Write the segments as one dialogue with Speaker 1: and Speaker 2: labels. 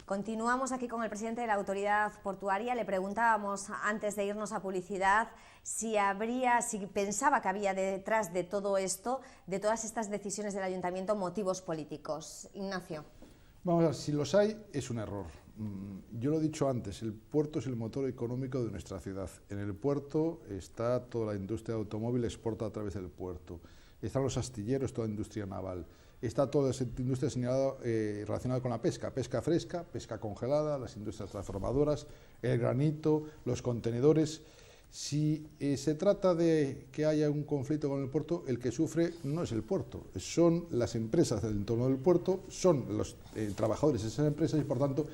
Speaker 1: Continuamos aquí con el presidente de la Autoridad Portuaria. Le preguntábamos antes de irnos a publicidad si pensaba que había detrás de todo esto, de todas estas decisiones del Ayuntamiento, motivos políticos. Ignacio.
Speaker 2: Vamos a ver, si los hay, es un error. Yo lo he dicho antes, el puerto es el motor económico de nuestra ciudad. En el puerto está toda la industria de automóvil, exporta a través del puerto. Están los astilleros, toda la industria naval. Está toda esa industria relacionada con la pesca, pesca fresca, pesca congelada, las industrias transformadoras, el granito, los contenedores. Si se trata de que haya un conflicto con el puerto, el que sufre no es el puerto, son las empresas del entorno del puerto, son los trabajadores de esas empresas y por tanto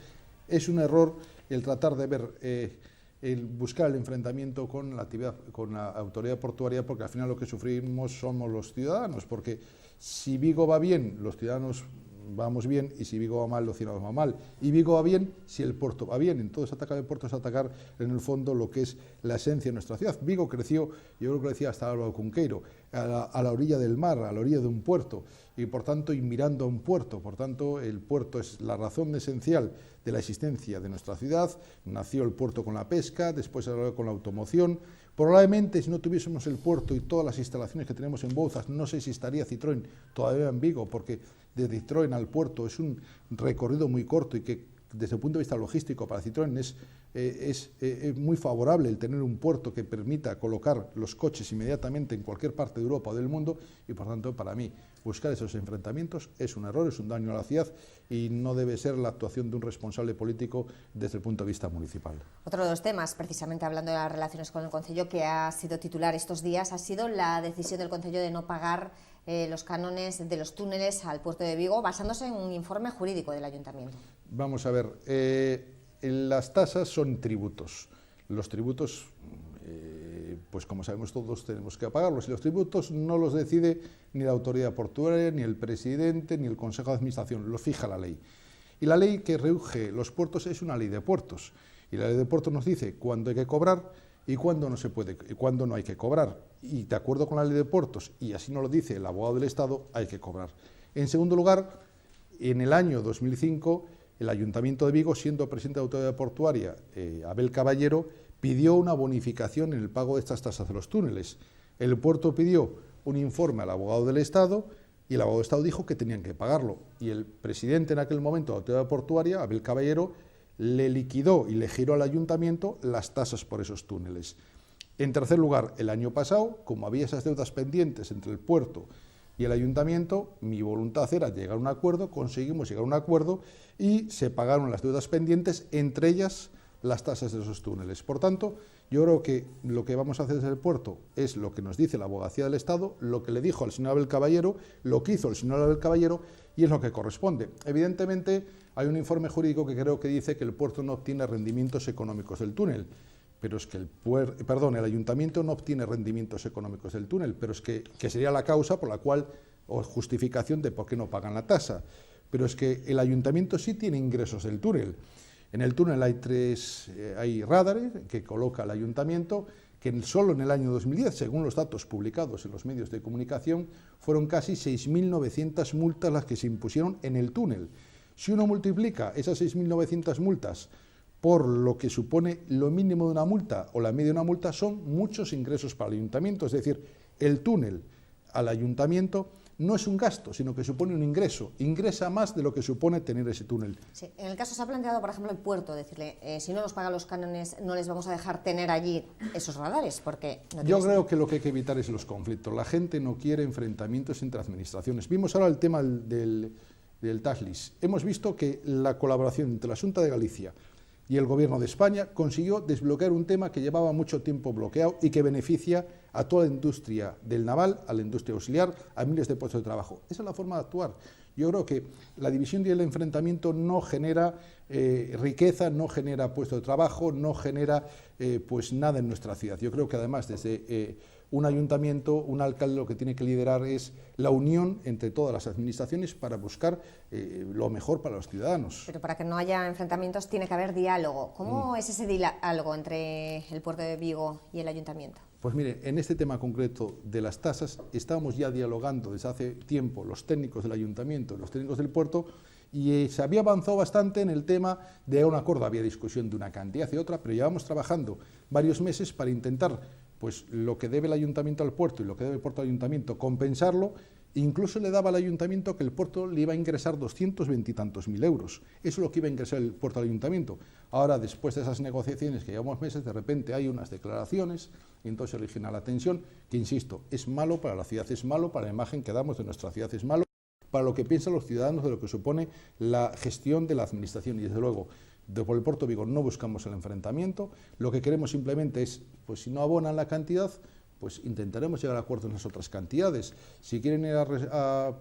Speaker 2: es un error el tratar de ver, el buscar el enfrentamiento con la actividad, con la autoridad portuaria, porque al final lo que sufrimos somos los ciudadanos, porque si Vigo va bien, los ciudadanos vamos bien, y si Vigo va mal, los ciudadanos van mal. Y Vigo va bien si el puerto va bien. Entonces atacar el puerto es atacar en el fondo lo que es la esencia de nuestra ciudad. Vigo creció, yo creo que decía hasta Álvaro Cunqueiro, a la orilla del mar, a la orilla de un puerto, y por tanto, y mirando a un puerto. Por tanto, el puerto es la razón esencial de la existencia de nuestra ciudad. Nació el puerto con la pesca, después con la automoción. Probablemente si no tuviésemos el puerto y todas las instalaciones que tenemos en Bouzas, no sé si estaría Citroën todavía en Vigo, porque de Citroën al puerto es un recorrido muy corto y que desde el punto de vista logístico para Citroën es muy favorable el tener un puerto que permita colocar los coches inmediatamente en cualquier parte de Europa o del mundo, y por tanto para mí buscar esos enfrentamientos es un error, es un daño a la ciudad y no debe ser la actuación de un responsable político desde el punto de vista municipal.
Speaker 1: Otro de los temas, precisamente hablando de las relaciones con el Concello, que ha sido titular estos días, ha sido la decisión del Concello de no pagar los cánones de los túneles al puerto de Vigo, basándose en un informe jurídico del Ayuntamiento.
Speaker 2: Vamos a ver, las tasas son tributos. Los tributos, pues como sabemos todos, tenemos que pagarlos. Y los tributos no los decide ni la autoridad portuaria, ni el presidente, ni el Consejo de Administración, los fija la ley. Y la ley que rige los puertos es una ley de puertos. Y la ley de puertos nos dice cuándo hay que cobrar y cuándo no se puede, cuándo no hay que cobrar. Y de acuerdo con la ley de puertos, y así nos lo dice el abogado del Estado, hay que cobrar. En segundo lugar, en el año 2005, el Ayuntamiento de Vigo, siendo presidente de la autoridad portuaria, Abel Caballero, pidió una bonificación en el pago de estas tasas de los túneles. El puerto pidió un informe al abogado del Estado y el abogado del Estado dijo que tenían que pagarlo. Y el presidente en aquel momento de la autoridad portuaria, Abel Caballero, le liquidó y le giró al Ayuntamiento las tasas por esos túneles. En tercer lugar, el año pasado, como había esas deudas pendientes entre el puerto y el Ayuntamiento, mi voluntad era llegar a un acuerdo, conseguimos llegar a un acuerdo y se pagaron las deudas pendientes, entre ellas las tasas de esos túneles. Por tanto, yo creo que lo que vamos a hacer desde el puerto es lo que nos dice la Abogacía del Estado, lo que le dijo al señor Abel Caballero, lo que hizo el señor Abel Caballero y es lo que corresponde. Evidentemente, hay un informe jurídico que creo que dice que el puerto no obtiene rendimientos económicos del túnel, pero es que el Ayuntamiento no obtiene rendimientos económicos del túnel, pero es que sería la causa por la cual, o justificación de por qué no pagan la tasa. Pero es que el Ayuntamiento sí tiene ingresos del túnel. En el túnel hay radares que coloca el Ayuntamiento, que solo en el año 2010, según los datos publicados en los medios de comunicación, fueron casi 6.900 multas las que se impusieron en el túnel. Si uno multiplica esas 6.900 multas por lo que supone lo mínimo de una multa o la media de una multa, son muchos ingresos para el Ayuntamiento. Es decir, el túnel al Ayuntamiento no es un gasto, sino que supone un ingreso. Ingresa más de lo que supone tener ese túnel.
Speaker 1: Sí. En el caso se ha planteado, por ejemplo, el puerto, decirle, si no nos pagan los cánones, no les vamos a dejar tener allí esos radares, porque...
Speaker 2: Yo creo que lo que hay que evitar es los conflictos. La gente no quiere enfrentamientos entre administraciones. Vimos ahora el tema del Taxis. Hemos visto que la colaboración entre la Xunta de Galicia y el Gobierno de España consiguió desbloquear un tema que llevaba mucho tiempo bloqueado y que beneficia a toda la industria del naval, a la industria auxiliar, a miles de puestos de trabajo. Esa es la forma de actuar. Yo creo que la división y el enfrentamiento no genera riqueza, no genera puestos de trabajo, no genera pues nada en nuestra ciudad. Yo creo que además desde un ayuntamiento, un alcalde lo que tiene que liderar es la unión entre todas las administraciones para buscar lo mejor para los ciudadanos.
Speaker 1: Pero para que no haya enfrentamientos tiene que haber diálogo. ¿Cómo es ese diálogo entre el puerto de Vigo y el ayuntamiento?
Speaker 2: Pues mire, en este tema concreto de las tasas, estábamos ya dialogando desde hace tiempo los técnicos del ayuntamiento, los técnicos del puerto, Y se había avanzado bastante en el tema de un acuerdo, había discusión de una cantidad y otra, pero llevamos trabajando varios meses para intentar, pues, lo que debe el ayuntamiento al puerto y lo que debe el puerto al ayuntamiento, compensarlo. Incluso le daba al ayuntamiento que el puerto le iba a ingresar 220 y tantos mil euros. Eso es lo que iba a ingresar el puerto al ayuntamiento. Ahora, después de esas negociaciones que llevamos meses, de repente hay unas declaraciones y entonces origina la tensión, que insisto, es malo para la ciudad, es malo para la imagen que damos de nuestra ciudad, es malo para lo que piensan los ciudadanos de lo que supone la gestión de la administración. Y desde luego, por el Puerto de Vigo no buscamos el enfrentamiento, lo que queremos simplemente es, pues si no abonan la cantidad, pues intentaremos llegar a acuerdos en las otras cantidades. Si quieren ir a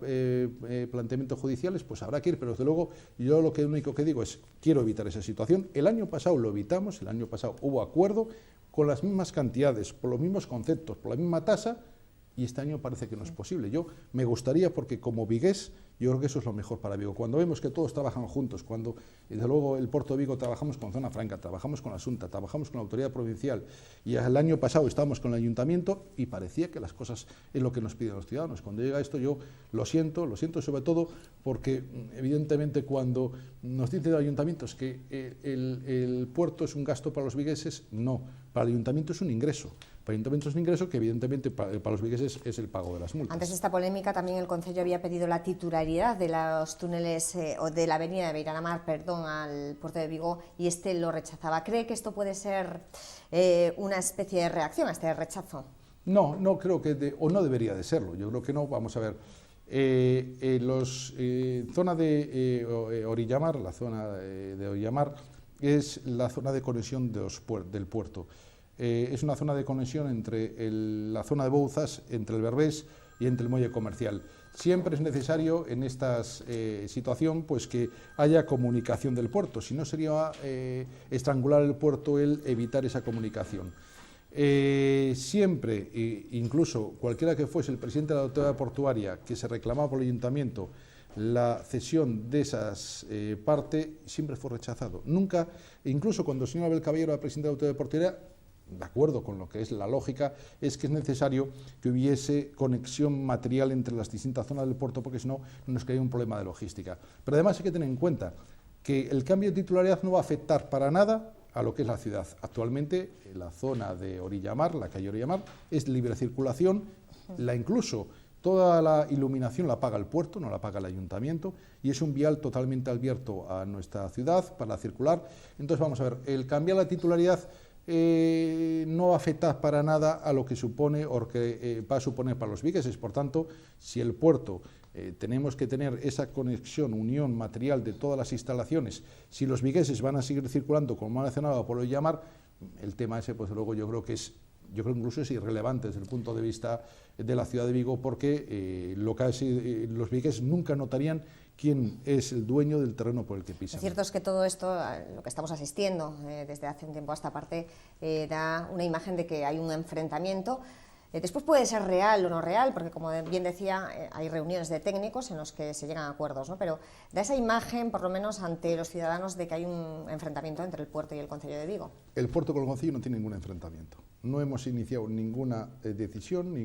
Speaker 2: planteamientos judiciales, pues habrá que ir, pero desde luego yo lo único que digo es, quiero evitar esa situación. El año pasado lo evitamos, el año pasado hubo acuerdo con las mismas cantidades, por los mismos conceptos, por la misma tasa, y este año parece que no es posible. Yo me gustaría, porque como vigués, yo creo que eso es lo mejor para Vigo. Cuando vemos que todos trabajan juntos, cuando desde luego el Puerto de Vigo trabajamos con Zona Franca, trabajamos con la Xunta, trabajamos con la autoridad provincial, y el año pasado estábamos con el ayuntamiento y parecía que las cosas es lo que nos piden los ciudadanos. Cuando llega esto yo lo siento sobre todo porque evidentemente cuando nos dicen los ayuntamientos que el puerto es un gasto para los vigueses, no, para el ayuntamiento es un ingreso. Para el ayuntamiento es un ingreso que evidentemente para los vigueses es el pago de las multas.
Speaker 1: Antes de esta polémica también el Concello había pedido la titularidad de los túneles o de la avenida de Beiralamar, perdón, al puerto de Vigo, y este lo rechazaba. ¿Cree que esto puede ser una especie de reacción a este rechazo?
Speaker 2: No, no creo que, o no debería de serlo, yo creo que no. Vamos a ver, zona de Orillamar, la zona de Orillamar es la zona de conexión del puerto. Es una zona de conexión entre la zona de Bouzas, entre el Berbés y entre el muelle comercial. Siempre es necesario en esta situación pues que haya comunicación del puerto, si no sería estrangular el puerto el evitar esa comunicación. Siempre, incluso cualquiera que fuese el presidente de la autoridad portuaria que se reclamaba por el ayuntamiento la cesión de esas partes, siempre fue rechazado. Nunca, incluso cuando el señor Abel Caballero era presidente de la autoridad portuaria, de acuerdo con lo que es la lógica, es que es necesario que hubiese conexión material entre las distintas zonas del puerto, porque si no nos crea un problema de logística. Pero además hay que tener en cuenta que el cambio de titularidad no va a afectar para nada a lo que es la ciudad. Actualmente la zona de Orillamar, la calle Orillamar, es libre circulación, incluso toda la iluminación la paga el puerto, no la paga el ayuntamiento, y es un vial totalmente abierto a nuestra ciudad para circular. Entonces vamos a ver, el cambiar la titularidad no va a afectar para nada a lo que supone o que va a suponer para los vigueses. Por tanto, si el puerto tenemos que tener esa conexión, unión material de todas las instalaciones, si los vigueses van a seguir circulando como ha mencionado por llamar, el tema ese, pues luego yo creo incluso es irrelevante desde el punto de vista de la ciudad de Vigo, porque los vigueses nunca notarían quién es el dueño del terreno por el que pisan.
Speaker 1: Lo cierto es que todo esto, lo que estamos asistiendo desde hace un tiempo a esta parte, da una imagen de que hay un enfrentamiento. Después puede ser real o no real, porque como bien decía, hay reuniones de técnicos en los que se llegan a acuerdos, ¿no? Pero da esa imagen, por lo menos ante los ciudadanos, de que hay un enfrentamiento entre el puerto y el Concello de Vigo.
Speaker 2: El puerto con el Concello no tiene ningún enfrentamiento. No hemos iniciado ninguna decisión,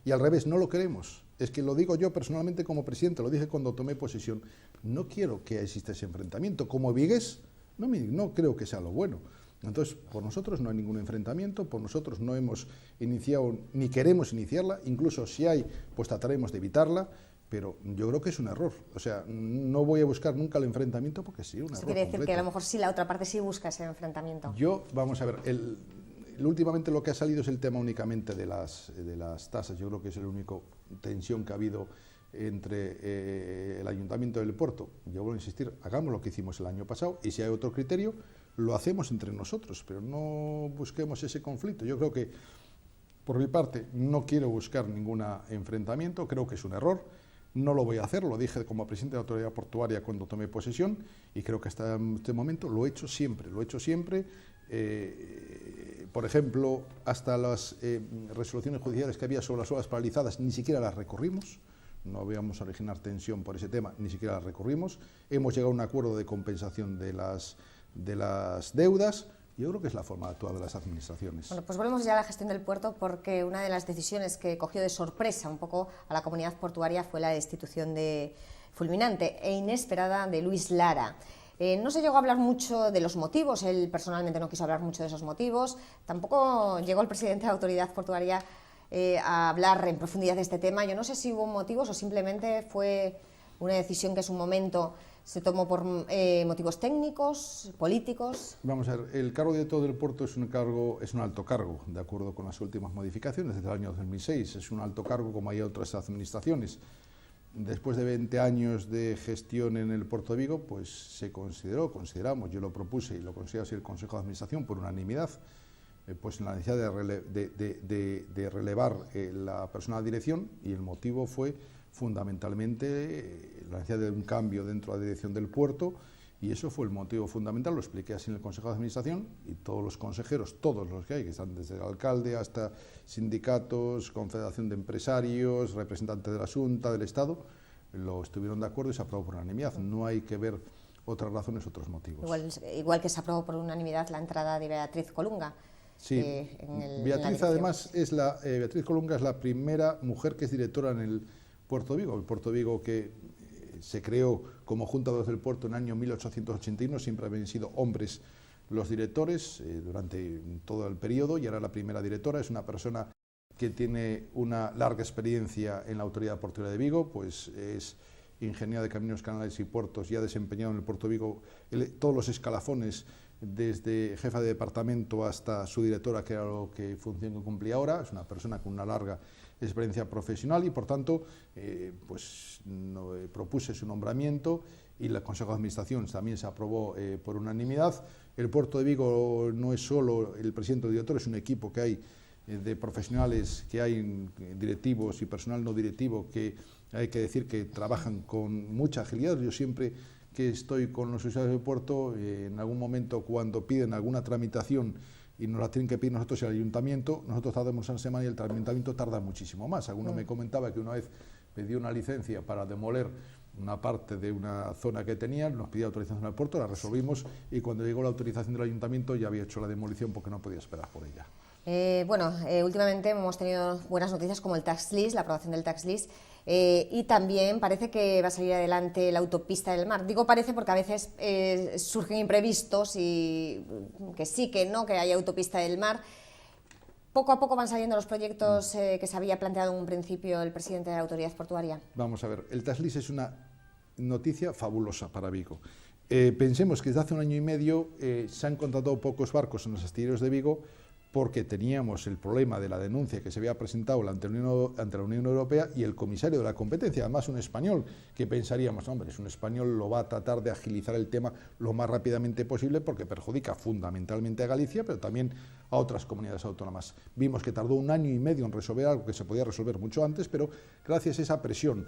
Speaker 2: y al revés, no lo queremos. Es que lo digo yo personalmente como presidente, lo dije cuando tomé posesión. No quiero que exista ese enfrentamiento. Como vigués, no creo que sea lo bueno. Entonces, por nosotros no hay ningún enfrentamiento, por nosotros no hemos iniciado ni queremos iniciarla, incluso si hay, pues trataremos de evitarla, pero yo creo que es un error. O sea, no voy a buscar nunca el enfrentamiento porque sí, un error.
Speaker 1: Eso quiere decir
Speaker 2: completo.
Speaker 1: Que a lo mejor sí la otra parte sí busca ese enfrentamiento.
Speaker 2: Vamos a ver, últimamente lo que ha salido es el tema únicamente de las tasas. Yo creo que es la única tensión que ha habido entre el ayuntamiento y el puerto. Yo vuelvo a insistir, hagamos lo que hicimos el año pasado y si hay otro criterio, lo hacemos entre nosotros, pero no busquemos ese conflicto. Yo creo que, por mi parte, no quiero buscar ningún enfrentamiento, creo que es un error, no lo voy a hacer, lo dije como presidente de la autoridad portuaria cuando tomé posesión y creo que hasta este momento lo he hecho siempre. Por ejemplo, hasta las resoluciones judiciales que había sobre las obras paralizadas ni siquiera las recurrimos. No íbamos a originar tensión por ese tema, ni siquiera las recurrimos. Hemos llegado a un acuerdo de compensación de las deudas. Yo creo que es la forma de actuar de las administraciones.
Speaker 1: Bueno, pues volvemos ya a la gestión del puerto, porque una de las decisiones que cogió de sorpresa un poco a la comunidad portuaria fue la destitución de fulminante e inesperada de Luis Lara. No se llegó a hablar mucho de los motivos, él personalmente no quiso hablar mucho de esos motivos, tampoco llegó el presidente de la Autoridad Portuaria a hablar en profundidad de este tema. Yo no sé si hubo motivos o simplemente fue una decisión que en su momento se tomó por motivos técnicos, políticos.
Speaker 2: Vamos a ver, el cargo de director del puerto es un alto cargo, de acuerdo con las últimas modificaciones desde el año 2006. Es un alto cargo como hay otras administraciones. Después de 20 años de gestión en el puerto de Vigo, pues se consideramos, yo lo propuse y lo considero así el Consejo de Administración por unanimidad, pues la necesidad de relevar la personal dirección, y el motivo fue fundamentalmente la necesidad de un cambio dentro de la dirección del puerto, y eso fue el motivo fundamental. Lo expliqué así en el Consejo de Administración, y todos los consejeros, todos los que hay, que están desde el alcalde hasta sindicatos, confederación de empresarios, representantes de la Junta, del Estado, lo estuvieron de acuerdo y se aprobó por unanimidad. No hay que ver otras razones, otros motivos.
Speaker 1: Igual que se aprobó por unanimidad la entrada de Beatriz Colunga.
Speaker 2: Sí, Beatriz además Beatriz Colunga es la primera mujer que es directora en el Puerto de Vigo. El Puerto de Vigo, que se creó como Junta del Puerto en el año 1881, siempre habían sido hombres los directores durante todo el periodo, y era la primera directora. Es una persona que tiene una larga experiencia en la Autoridad Portuaria de Vigo, pues es ingeniera de caminos, canales y puertos, y ha desempeñado en el Puerto de Vigo todos los escalafones, desde jefa de departamento hasta su directora, que era lo que función que cumplía ahora. Es una persona con una larga experiencia profesional y, por tanto, propuse su nombramiento, y el Consejo de Administración también se aprobó por unanimidad. El Puerto de Vigo no es solo el presidente o director, es un equipo que hay de profesionales, que hay directivos y personal no directivo, que hay que decir que trabajan con mucha agilidad. Yo siempre que estoy con los usuarios del puerto, en algún momento cuando piden alguna tramitación y nos la tienen que pedir nosotros y el ayuntamiento, nosotros tardamos una semana y el ayuntamiento tarda muchísimo más. Alguno me comentaba que una vez pidió una licencia para demoler una parte de una zona que tenían, nos pidió autorización al puerto, la resolvimos, y cuando llegó la autorización del ayuntamiento ya había hecho la demolición porque no podía esperar por ella.
Speaker 1: Últimamente hemos tenido buenas noticias como el tax list, la aprobación del tax list, y también parece que va a salir adelante la autopista del mar. Digo parece porque a veces surgen imprevistos y que sí, que no, que hay autopista del mar. Poco a poco van saliendo los proyectos que se había planteado en un principio el presidente de la Autoridad Portuaria.
Speaker 2: Vamos a ver, el tax list es una noticia fabulosa para Vigo. Pensemos que desde hace un año y medio se han contratado pocos barcos en los astilleros de Vigo, porque teníamos el problema de la denuncia que se había presentado ante la Unión Europea, y el comisario de la competencia, además un español, que pensaríamos, hombre, es un español, lo va a tratar de agilizar el tema lo más rápidamente posible, porque perjudica fundamentalmente a Galicia, pero también a otras comunidades autónomas. Vimos que tardó un año y medio en resolver algo que se podía resolver mucho antes, pero gracias a esa presión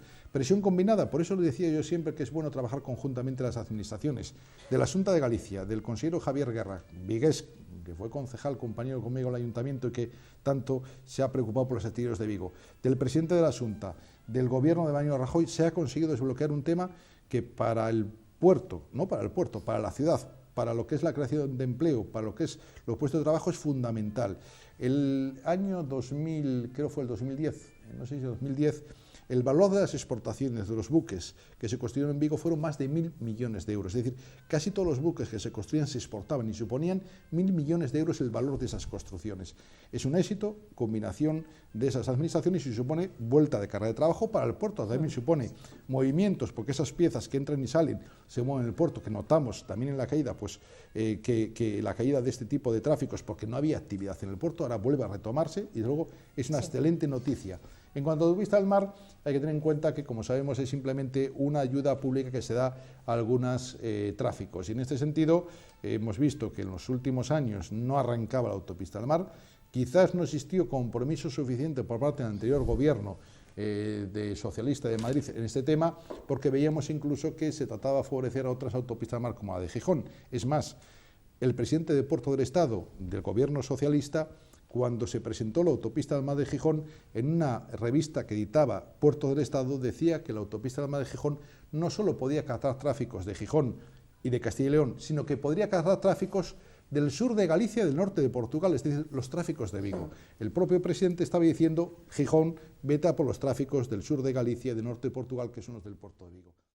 Speaker 2: combinada. Por eso le decía yo siempre que es bueno trabajar conjuntamente las administraciones de la Xunta de Galicia, del consejero Javier Guerra, vigués, que fue concejal, compañero conmigo en el ayuntamiento y que tanto se ha preocupado por los astilleros de Vigo, del presidente de la Xunta, del gobierno de Mariano Rajoy, se ha conseguido desbloquear un tema que para el puerto, no para el puerto, para la ciudad, para lo que es la creación de empleo, para lo que es los puestos de trabajo, es fundamental. El año 2000, creo fue el 2010, no sé si 2010, el valor de las exportaciones de los buques que se construyeron en Vigo fueron más de 1.000 millones de euros. Es decir, casi todos los buques que se construían se exportaban y suponían 1.000 millones de euros el valor de esas construcciones. Es un éxito, combinación de esas administraciones, y supone vuelta de carga de trabajo para el puerto. También supone movimientos, porque esas piezas que entran y salen se mueven en el puerto, que notamos también en la caída, pues que la caída de este tipo de tráficos, porque no había actividad en el puerto, ahora vuelve a retomarse, y luego es una excelente noticia. En cuanto a la autopista del mar, hay que tener en cuenta que, como sabemos, es simplemente una ayuda pública que se da a algunos tráficos. Y en este sentido, hemos visto que en los últimos años no arrancaba la autopista del mar. Quizás no existió compromiso suficiente por parte del anterior gobierno socialista de Madrid en este tema, porque veíamos incluso que se trataba de favorecer a otras autopistas del mar, como la de Gijón. Es más, el presidente de Puerto del Estado del gobierno socialista, cuando se presentó la autopista del mar de Gijón, en una revista que editaba Puerto del Estado, decía que la autopista del mar de Gijón no solo podía captar tráficos de Gijón y de Castilla y León, sino que podría captar tráficos del sur de Galicia y del norte de Portugal, es decir, los tráficos de Vigo. El propio presidente estaba diciendo: Gijón, vete a por los tráficos del sur de Galicia y del norte de Portugal, que son los del puerto de Vigo.